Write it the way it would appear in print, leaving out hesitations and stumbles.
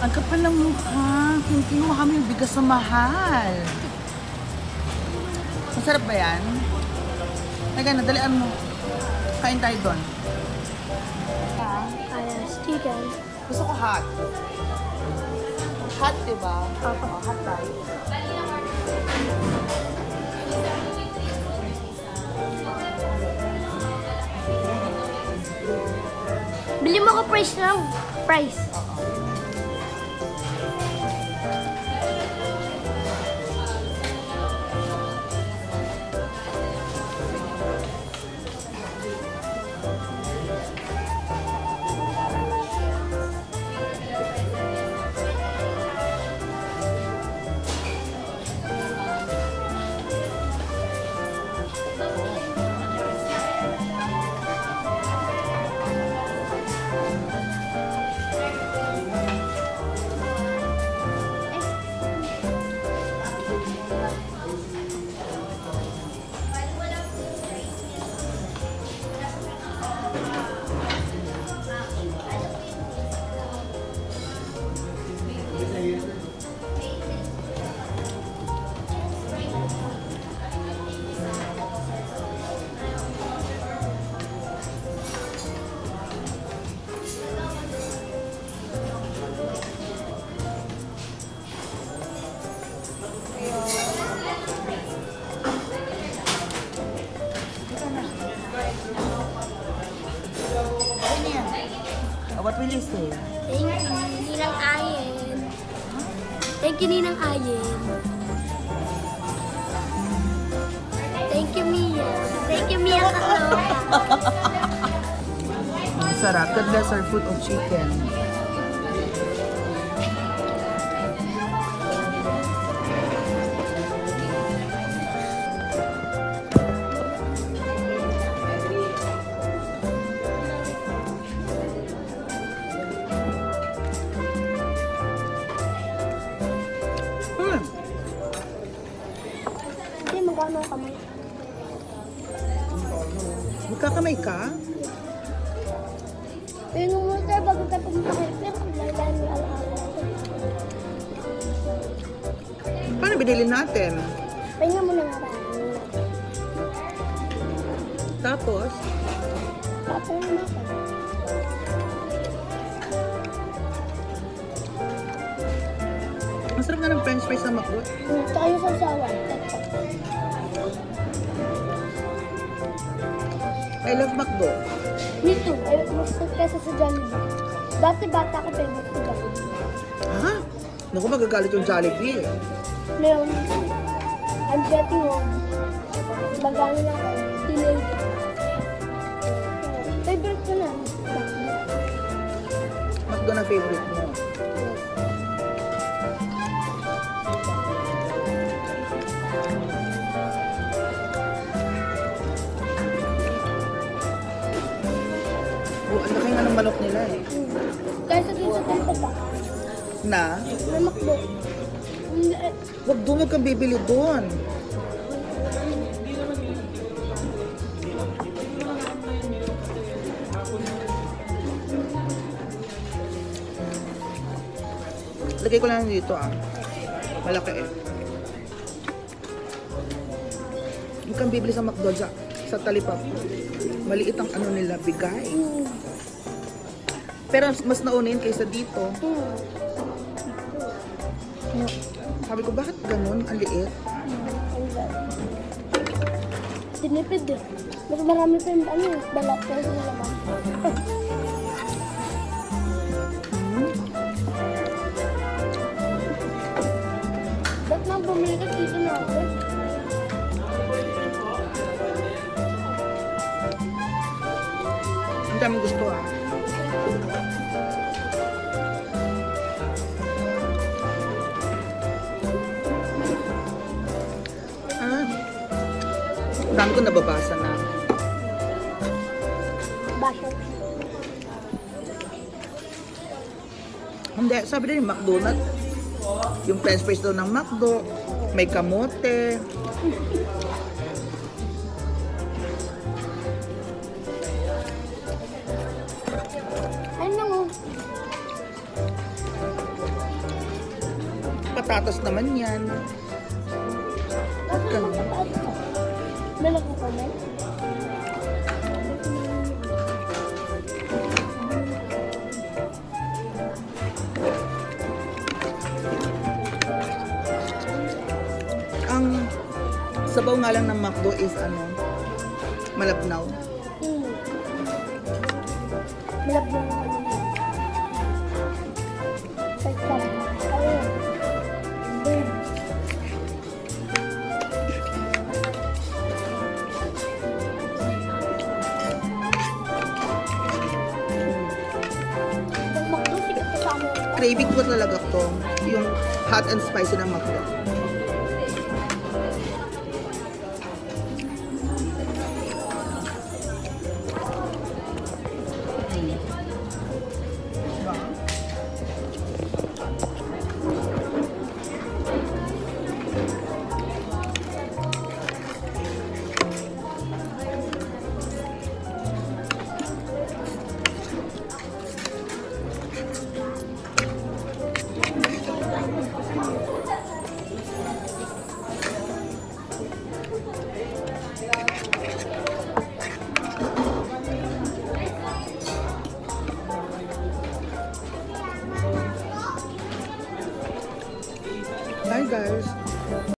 Ang kapal ng mukha. Kinuha kami yung bigas sa mahal. Masarap ba yan? Teka na, dalian mo. Kain tayo doon. Chicken. Gusto ko hot. Hot, diba? Hot tayo. Bili mo ko price lang. Price. What will you say? Thank you, Ninang Ayen. Thank you, Ninang Ayen. Thank you, Mia. Thank you, Mia Kaklo. Sarap. God bless our food of chicken. Magkano kamay? Magkakamay ka? Pero mo tayo bago tayo pumunta kayo. Pero kung lalala mo Paano binili natin? Pahinga mo na nga ba? Tapos? Tapos na natin. Masarap nga ng french fries sa McDo. Tsaka yung sausawan. I love McDo. Me too. Ay, mas kesa sa Jollibee. Dati bata ko favorite ko Jollibee. Ha? Naku, magagalit yung Jollibee. Ngayon, I'm getting old. Magano na ako. Teenager. Favorite ko na. McDo na favorite mo. Ang laki nga ng manok nila eh. Kaya sa dito tempo pa. Na? Na McDo. Huwag kang bibili doon. Lagay ko lang dito ah. Malaki eh. Huwag kang bibili sa McDo sa talipap. Maliit ang ano nila, bigay. Pero mas naunin kaysa dito. Sabi ko, bakit ganun? Ang liit. Tinipid eh. Mas marami pa yung ano, balat ko sa laman. Ba't na bumili ka dito na ako? Ang daming gusto ah. Ang dami ko nababasa na. Basher. Hindi, sabi din yung McDonald's. Yung french fries daw ng McDo. May kamote. Ano mo? patatas naman yan. Ganun. May nagkukomment? Ang sabaw nga lang ng McDo is malabnaw. Malabnaw naman yun. Sarap. Ayun. Bird. Ang McDo, sikat pa sa amin. Craving ko talaga to, yung hot and spicy ng McDo. Hi guys!